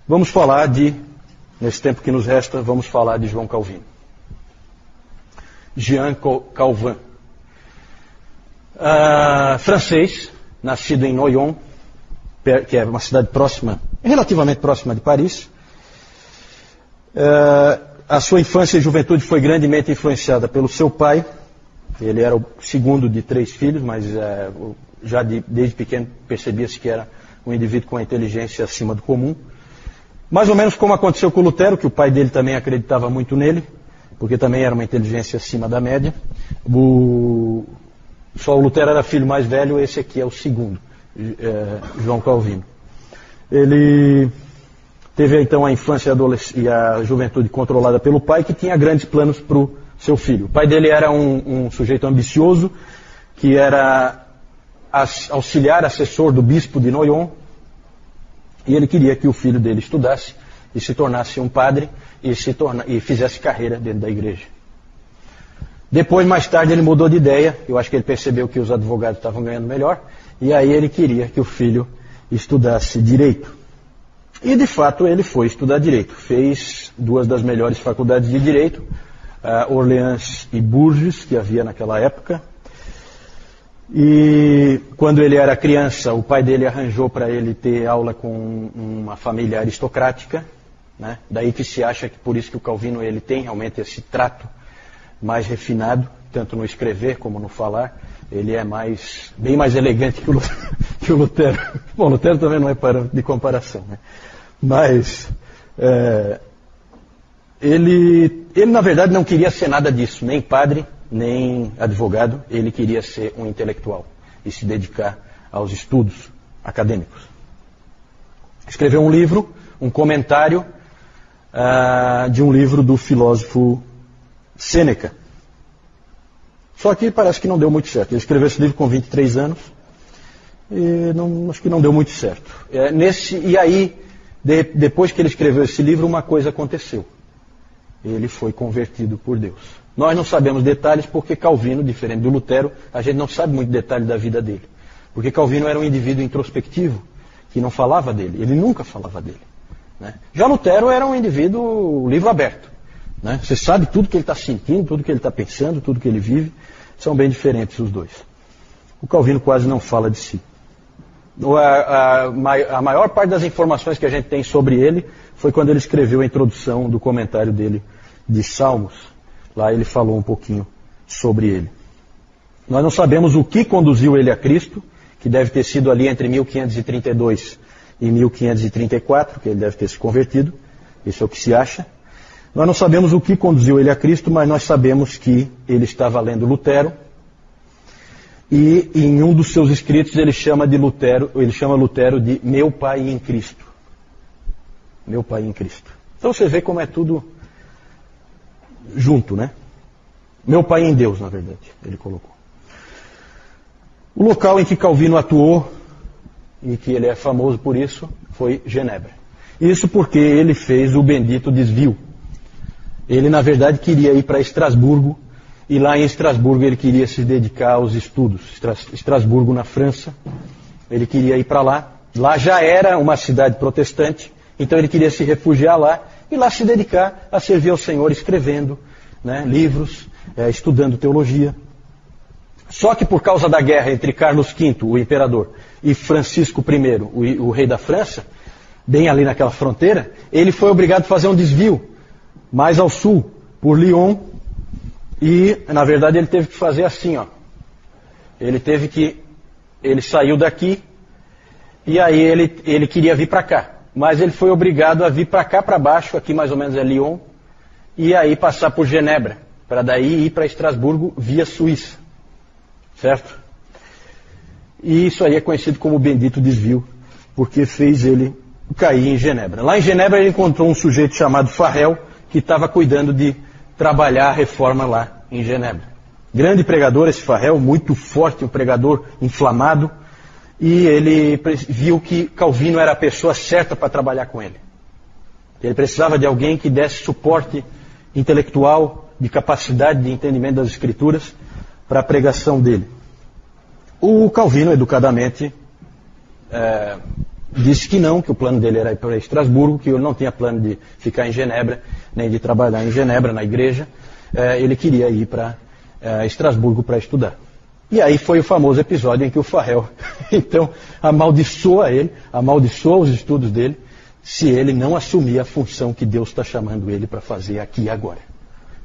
Vamos falar nesse tempo que nos resta, vamos falar de João Calvino. Jean Calvin. Francês, nascido em Noyon, que é uma cidade próxima, relativamente próxima de Paris. A sua infância e juventude foi grandemente influenciada pelo seu pai. Ele era o segundo de 3 filhos, mas já desde pequeno percebia-se que era um indivíduo com a inteligência acima do comum. Mais ou menos como aconteceu com o Lutero, que o pai dele também acreditava muito nele, porque também era uma inteligência acima da média. Só o Lutero era filho mais velho, esse aqui é o segundo, João Calvino. Ele teve então a infância e a juventude controlada pelo pai, que tinha grandes planos para o seu filho. O pai dele era um sujeito ambicioso, que era auxiliar, assessor do bispo de Noyon, e ele queria que o filho dele estudasse e se tornasse um padre e fizesse carreira dentro da igreja. Depois, mais tarde, ele mudou de ideia. Eu acho que ele percebeu que os advogados estavam ganhando melhor, e aí ele queria que o filho estudasse direito. E, de fato, ele foi estudar direito. Fez 2 das melhores faculdades de direito, Orleans e Bourges, que havia naquela época. E quando ele era criança, o pai dele arranjou para ele ter aula com uma família aristocrática, né? Daí que se acha que por isso que o Calvino ele tem realmente esse trato mais refinado, tanto no escrever como no falar. Ele é bem mais elegante que o Lutero. Bom, Lutero também não é de comparação, né? Mas ele na verdade não queria ser nada disso, nem padre, nem advogado. Ele queria ser um intelectual e se dedicar aos estudos acadêmicos. Escreveu um livro, um comentário de um livro do filósofo Sêneca. Só que parece que não deu muito certo. Ele escreveu esse livro com 23 anos e acho que não deu muito certo. E aí, depois que ele escreveu esse livro, uma coisa aconteceu. Ele foi convertido por Deus. Nós não sabemos detalhes porque Calvino, diferente do Lutero, a gente não sabe muito detalhe da vida dele. Porque Calvino era um indivíduo introspectivo, que não falava dele. Ele nunca falava dele, né? Já Lutero era um indivíduo livro aberto, né? Você sabe tudo que ele está sentindo, tudo que ele está pensando, tudo que ele vive. São bem diferentes os dois. O Calvino quase não fala de si. A maior parte das informações que a gente tem sobre ele foi quando ele escreveu a introdução do comentário dele de Salmos. Lá ele falou um pouquinho sobre ele. Nós não sabemos o que conduziu ele a Cristo, que deve ter sido ali entre 1532 e 1534, que ele deve ter se convertido. Isso é o que se acha. Nós não sabemos o que conduziu ele a Cristo, mas nós sabemos que ele estava lendo Lutero. E em um dos seus escritos ele chama Lutero de meu pai em Cristo. Meu pai em Cristo. Então você vê como é tudo junto, né? Meu pai em Deus, na verdade, ele colocou. O local em que Calvino atuou, e que ele é famoso por isso, foi Genebra. Isso porque ele fez o bendito desvio. Ele, na verdade, queria ir para Estrasburgo, e lá em Estrasburgo ele queria se dedicar aos estudos. Estrasburgo, na França, ele queria ir para lá. Lá já era uma cidade protestante, então ele queria se refugiar lá, e lá se dedicar a servir ao Senhor escrevendo, né, livros, estudando teologia. Só que por causa da guerra entre Carlos V, o imperador, e Francisco I, o rei da França, bem ali naquela fronteira, ele foi obrigado a fazer um desvio mais ao sul, por Lyon, e na verdade ele teve que fazer assim, ó. Ele saiu daqui, e aí ele queria vir para cá. Mas ele foi obrigado a vir para cá, para baixo, aqui mais ou menos é Lyon, e aí passar por Genebra, para daí ir para Estrasburgo via Suíça. Certo? E isso aí é conhecido como o bendito desvio, porque fez ele cair em Genebra. Lá em Genebra ele encontrou um sujeito chamado Farel, que estava cuidando de trabalhar a reforma lá em Genebra. Grande pregador esse Farel, muito forte, um pregador inflamado. E ele viu que Calvino era a pessoa certa para trabalhar com ele. Ele precisava de alguém que desse suporte intelectual, de capacidade de entendimento das Escrituras, para a pregação dele. O Calvino, educadamente, disse que não, que o plano dele era ir para Estrasburgo, que ele não tinha plano de ficar em Genebra, nem de trabalhar em Genebra, na igreja. Ele queria ir para Estrasburgo para estudar. E aí foi o famoso episódio em que o Farrell, então, amaldiçoa ele, amaldiçoa os estudos dele, se ele não assumir a função que Deus está chamando ele para fazer aqui e agora.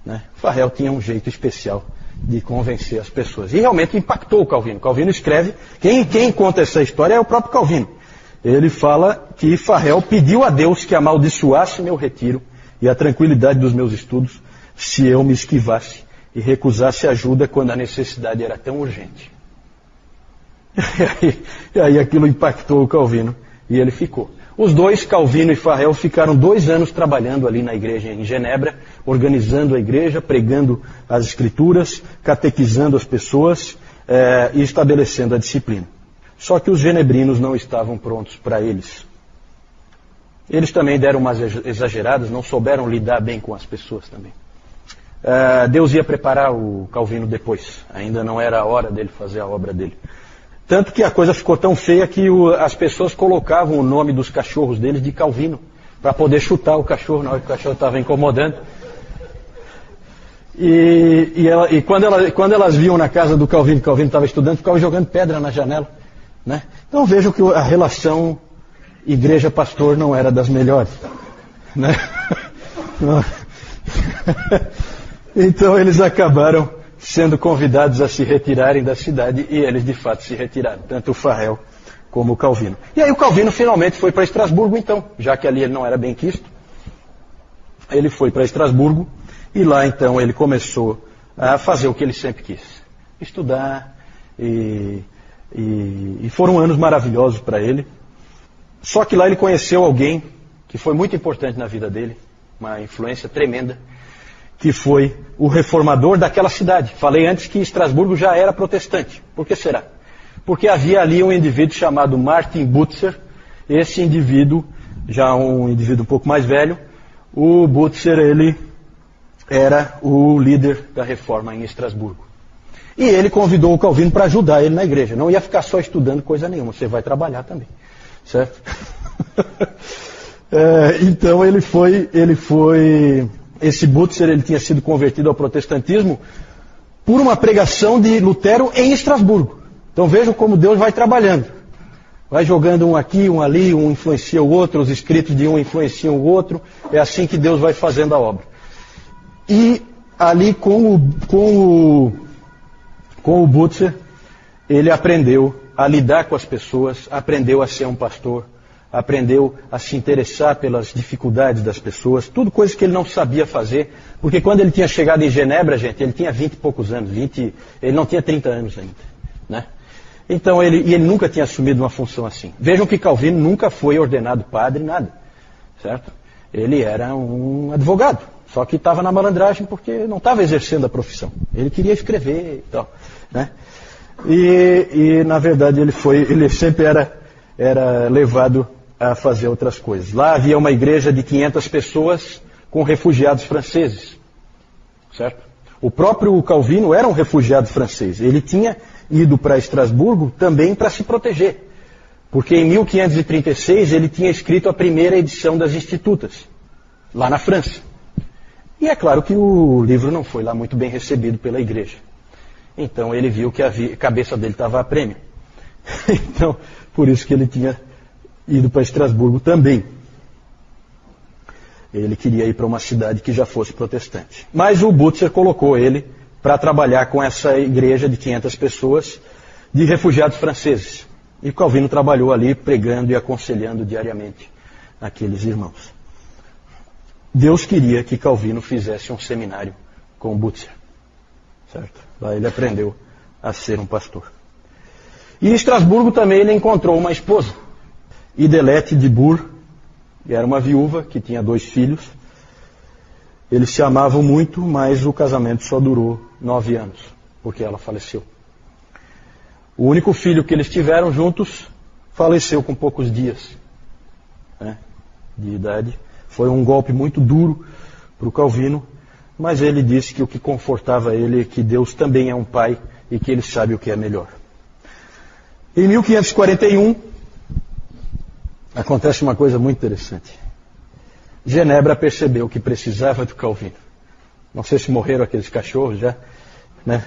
Né? O Farrell tinha um jeito especial de convencer as pessoas. E realmente impactou o Calvino. Calvino escreve, quem conta essa história é o próprio Calvino. Ele fala que Farrell pediu a Deus que amaldiçoasse meu retiro e a tranquilidade dos meus estudos se eu me esquivasse e recusasse ajuda quando a necessidade era tão urgente. E aí aquilo impactou o Calvino e ele ficou. Os dois, Calvino e Farrell, ficaram 2 anos trabalhando ali na igreja em Genebra, organizando a igreja, pregando as escrituras, catequizando as pessoas e estabelecendo a disciplina. Só que os genebrinos não estavam prontos para eles. Eles também deram umas exageradas, não souberam lidar bem com as pessoas também. Deus ia preparar o Calvino depois, ainda não era a hora dele fazer a obra dele. Tanto que a coisa ficou tão feia que as pessoas colocavam o nome dos cachorros deles de Calvino, para poder chutar o cachorro na hora que o cachorro estava incomodando. E quando elas viam na casa do Calvino, que o Calvino estava estudando, ficavam jogando pedra na janela. Né? Então vejam que a relação igreja-pastor não era das melhores. Né? Então eles acabaram sendo convidados a se retirarem da cidade e eles de fato se retiraram, tanto o Farrell como o Calvino. E aí o Calvino finalmente foi para Estrasburgo então, já que ali ele não era bem quisto. Ele foi para Estrasburgo e lá então ele começou a fazer o que ele sempre quis. Estudar e foram anos maravilhosos para ele. Só que lá ele conheceu alguém que foi muito importante na vida dele, uma influência tremenda, que foi o reformador daquela cidade. Falei antes que Estrasburgo já era protestante. Por que será? Porque havia ali um indivíduo chamado Martin Butzer. Esse indivíduo, já um indivíduo um pouco mais velho, o Butzer, ele era o líder da reforma em Estrasburgo. E ele convidou o Calvino para ajudar ele na igreja. Não ia ficar só estudando coisa nenhuma, você vai trabalhar também. Certo? Então ele foi... Esse Butzer, ele tinha sido convertido ao protestantismo por uma pregação de Lutero em Estrasburgo. Então vejam como Deus vai trabalhando. Vai jogando um aqui, um ali, um influencia o outro, os escritos de um influenciam o outro. É assim que Deus vai fazendo a obra. E ali com o Butzer, ele aprendeu a lidar com as pessoas, aprendeu a ser um pastor, aprendeu a se interessar pelas dificuldades das pessoas, tudo coisa que ele não sabia fazer, porque quando ele tinha chegado em Genebra, gente, ele tinha 20 e poucos anos, ele não tinha 30 anos ainda, né? Então ele nunca tinha assumido uma função assim. Vejam que Calvino nunca foi ordenado padre, nada, certo? Ele era um advogado, só que estava na malandragem porque não estava exercendo a profissão. Ele queria escrever e tal, né? E na verdade ele sempre era levado a fazer outras coisas. Lá havia uma igreja de 500 pessoas com refugiados franceses, certo? O próprio Calvino era um refugiado francês. Ele tinha ido para Estrasburgo também para se proteger, porque em 1536 ele tinha escrito a primeira edição das Institutas, lá na França. E é claro que o livro não foi lá muito bem recebido pela igreja. Então ele viu que a cabeça dele estava a prêmio. Então, por isso que ele tinha ido para Estrasburgo também. Ele queria ir para uma cidade que já fosse protestante. Mas o Butzer colocou ele para trabalhar com essa igreja de 500 pessoas de refugiados franceses. E Calvino trabalhou ali pregando e aconselhando diariamente aqueles irmãos. Deus queria que Calvino fizesse um seminário com Butzer, certo? Lá ele aprendeu a ser um pastor. E em Estrasburgo também ele encontrou uma esposa, Idelete de Bur, que era uma viúva que tinha 2 filhos. Eles se amavam muito, mas o casamento só durou 9 anos, porque ela faleceu. O único filho que eles tiveram juntos faleceu com poucos dias, né, de idade. Foi um golpe muito duro para o Calvino, mas ele disse que o que confortava ele é que Deus também é um pai e que ele sabe o que é melhor. Em 1541, acontece uma coisa muito interessante. Genebra percebeu que precisava do Calvino. Não sei se morreram aqueles cachorros já, né?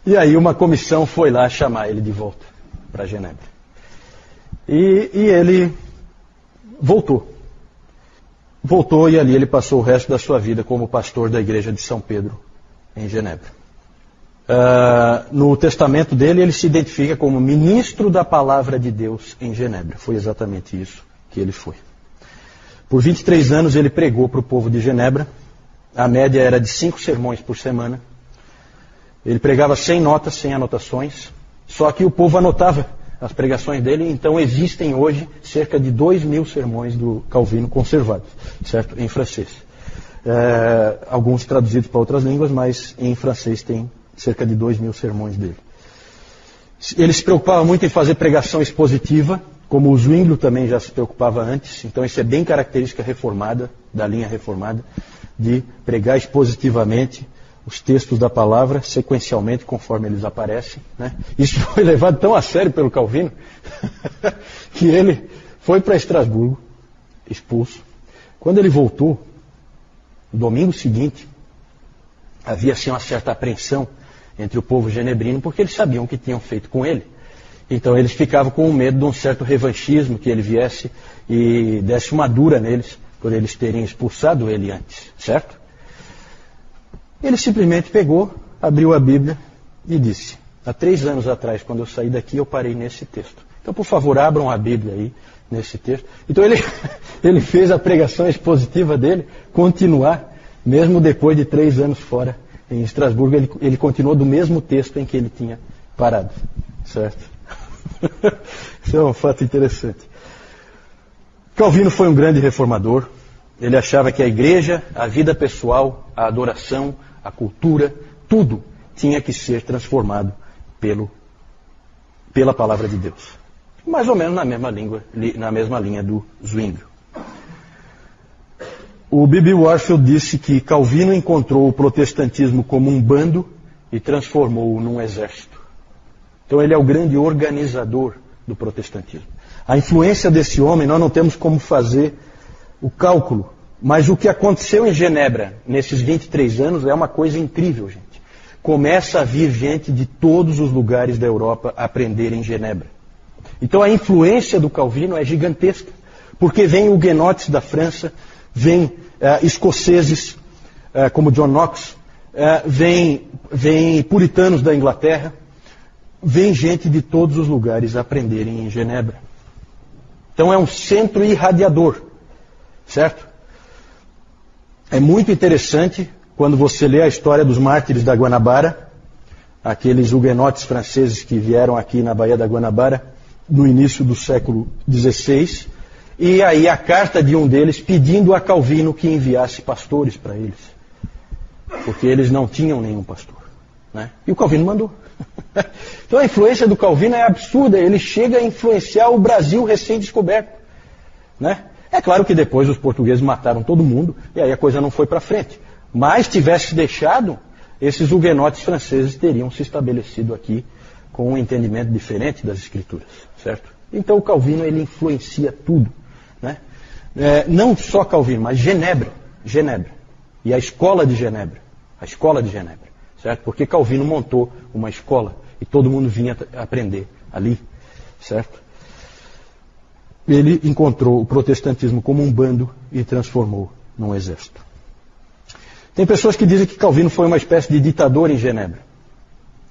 E aí uma comissão foi lá chamar ele de volta para Genebra. E ele voltou. Voltou e ali ele passou o resto da sua vida como pastor da igreja de São Pedro, em Genebra. No testamento dele, ele se identifica como ministro da palavra de Deus em Genebra. Foi exatamente isso que ele foi. Por 23 anos ele pregou para o povo de Genebra. A média era de 5 sermões por semana. Ele pregava sem notas, sem anotações. Só que o povo anotava as pregações dele. Então existem hoje cerca de 2.000 sermões do Calvino conservados, certo? Em francês. Alguns traduzidos para outras línguas, mas em francês tem cerca de 2.000 sermões dele. Ele se preocupava muito em fazer pregação expositiva, como o Zwinglio também já se preocupava antes. Então isso é bem característica reformada, da linha reformada, de pregar expositivamente os textos da palavra, sequencialmente, conforme eles aparecem, né? Isso foi levado tão a sério pelo Calvino, que ele foi para Estrasburgo, expulso. Quando ele voltou, no domingo seguinte, havia assim uma certa apreensão entre o povo genebrino, porque eles sabiam o que tinham feito com ele. Então eles ficavam com medo de um certo revanchismo, que ele viesse e desse uma dura neles, por eles terem expulsado ele antes, certo? Ele simplesmente pegou, abriu a Bíblia e disse: há 3 anos atrás, quando eu saí daqui, eu parei nesse texto. Então, por favor, abram a Bíblia aí, nesse texto. Então ele fez a pregação expositiva dele continuar, mesmo depois de 3 anos fora em Estrasburgo, ele continuou do mesmo texto em que ele tinha parado, certo? Isso é um fato interessante. Calvino foi um grande reformador. Ele achava que a igreja, a vida pessoal, a adoração, a cultura, tudo tinha que ser transformado pela palavra de Deus. Mais ou menos na mesma linha do Zwinglio. O B.B. Warfield disse que Calvino encontrou o protestantismo como um bando e transformou-o num exército. Então ele é o grande organizador do protestantismo. A influência desse homem, nós não temos como fazer o cálculo, mas o que aconteceu em Genebra nesses 23 anos é uma coisa incrível, gente. Começa a vir gente de todos os lugares da Europa aprender em Genebra. Então a influência do Calvino é gigantesca, porque vem huguenotes da França, vem escoceses como John Knox, vem puritanos da Inglaterra, vem gente de todos os lugares aprenderem em Genebra. Então é um centro irradiador, certo? É muito interessante quando você lê a história dos mártires da Guanabara, aqueles huguenotes franceses que vieram aqui na Baía da Guanabara no início do século XVI, e aí a carta de um deles pedindo a Calvino que enviasse pastores para eles, porque eles não tinham nenhum pastor, né? E o Calvino mandou. Então a influência do Calvino é absurda, ele chega a influenciar o Brasil recém-descoberto, né? É claro que depois os portugueses mataram todo mundo e aí a coisa não foi para frente. Mas tivesse deixado, esses huguenotes franceses teriam se estabelecido aqui com um entendimento diferente das escrituras, certo? Então o Calvino ele influencia tudo, né? Não só Calvino, mas Genebra e a escola de Genebra, certo? Porque Calvino montou uma escola e todo mundo vinha aprender ali, certo? Ele encontrou o protestantismo como um bando e transformou num exército. Tem pessoas que dizem que Calvino foi uma espécie de ditador em Genebra.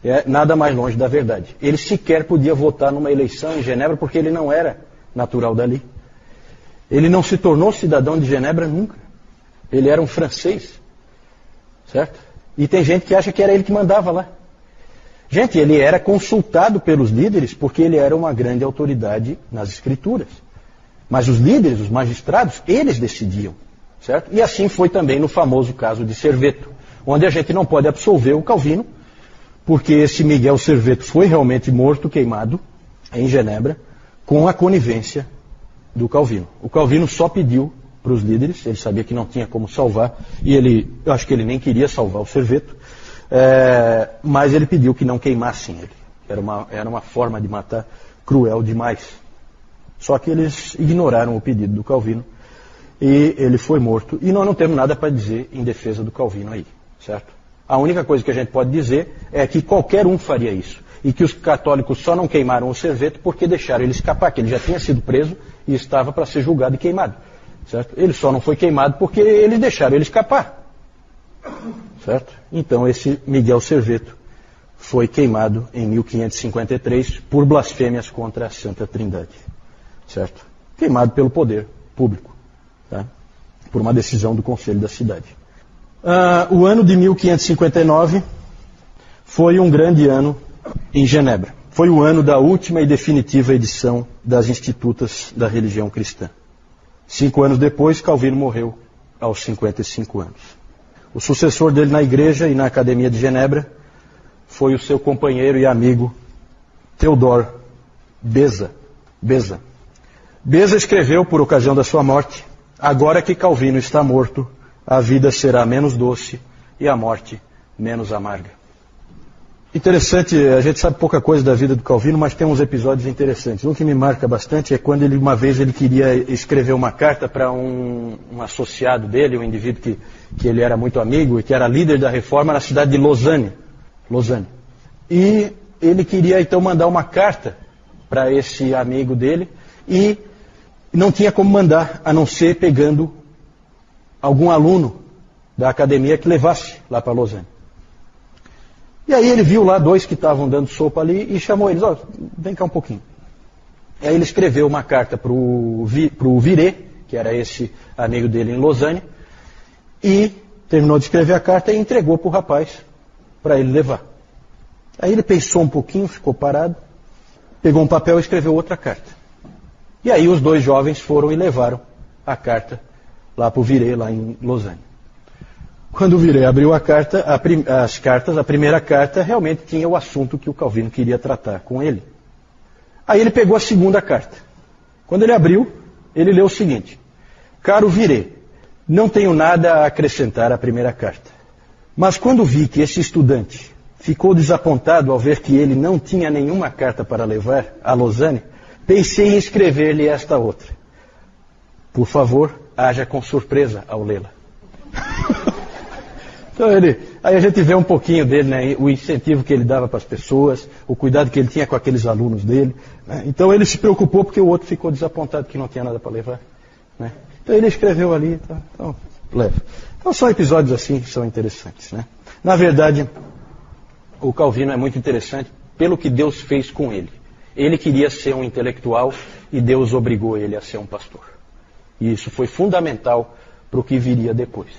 É nada mais longe da verdade. Ele sequer podia votar numa eleição em Genebra porque ele não era natural dali. Ele não se tornou cidadão de Genebra nunca. Ele era um francês, certo? E tem gente que acha que era ele que mandava lá. Gente, ele era consultado pelos líderes porque ele era uma grande autoridade nas escrituras. Mas os líderes, os magistrados, eles decidiam, certo? E assim foi também no famoso caso de Serveto, onde a gente não pode absolver o Calvino, porque esse Miguel Serveto foi realmente morto, queimado, em Genebra, com a conivência do Calvino. O Calvino só pediu para os líderes, ele sabia que não tinha como salvar, e eu acho que ele nem queria salvar o Serveto, mas ele pediu que não queimassem ele. Era uma forma de matar cruel demais. Só que eles ignoraram o pedido do Calvino e ele foi morto. E nós não temos nada para dizer em defesa do Calvino aí, certo? A única coisa que a gente pode dizer é que qualquer um faria isso. E que os católicos só não queimaram o Serveto porque deixaram ele escapar, que ele já tinha sido preso e estava para ser julgado e queimado. Certo? Ele só não foi queimado porque eles deixaram ele escapar. Certo? Então esse Miguel Serveto foi queimado em 1553 por blasfêmias contra a Santa Trindade. Certo? Queimado pelo poder público. Tá? Por uma decisão do Conselho da cidade. O ano de 1559 foi um grande ano em Genebra. Foi o ano da última e definitiva edição das Institutas da Religião Cristã. 5 anos depois, Calvino morreu aos 55 anos. O sucessor dele na igreja e na Academia de Genebra foi o seu companheiro e amigo Theodor Beza. Beza escreveu, por ocasião da sua morte: agora que Calvino está morto, a vida será menos doce e a morte menos amarga. Interessante, a gente sabe pouca coisa da vida do Calvino, mas tem uns episódios interessantes. Um que me marca bastante é quando uma vez ele queria escrever uma carta para um associado dele, um indivíduo que ele era muito amigo e que era líder da reforma na cidade de Lausanne. E ele queria então mandar uma carta para esse amigo dele e não tinha como mandar, a não ser pegando algum aluno da academia que levasse lá para Lausanne. E aí ele viu lá 2 que estavam dando sopa ali e chamou eles: vem cá um pouquinho. E aí ele escreveu uma carta para o Viré, que era esse amigo dele em Lausanne, e terminou de escrever a carta e entregou para o rapaz, para ele levar. Aí ele pensou um pouquinho, ficou parado, pegou um papel e escreveu outra carta. E aí os 2 jovens foram e levaram a carta lá para o Viré, lá em Lausanne. Quando o Viré abriu a primeira carta realmente tinha o assunto que o Calvino queria tratar com ele. Aí ele pegou a segunda carta. Quando ele abriu, ele leu o seguinte: caro Viré, não tenho nada a acrescentar à primeira carta. Mas quando vi que esse estudante ficou desapontado ao ver que ele não tinha nenhuma carta para levar a Lausanne, pensei em escrever-lhe esta outra. Por favor, haja com surpresa ao lê-la. Então aí a gente vê um pouquinho dele, né, o incentivo que ele dava para as pessoas, o cuidado que ele tinha com aqueles alunos dele. Né? Então ele se preocupou porque o outro ficou desapontado que não tinha nada para levar. Né? Então ele escreveu ali, então leva. Então são episódios assim que são interessantes. Né? Na verdade, o Calvino é muito interessante pelo que Deus fez com ele. Ele queria ser um intelectual e Deus obrigou ele a ser um pastor. E isso foi fundamental para o que viria depois.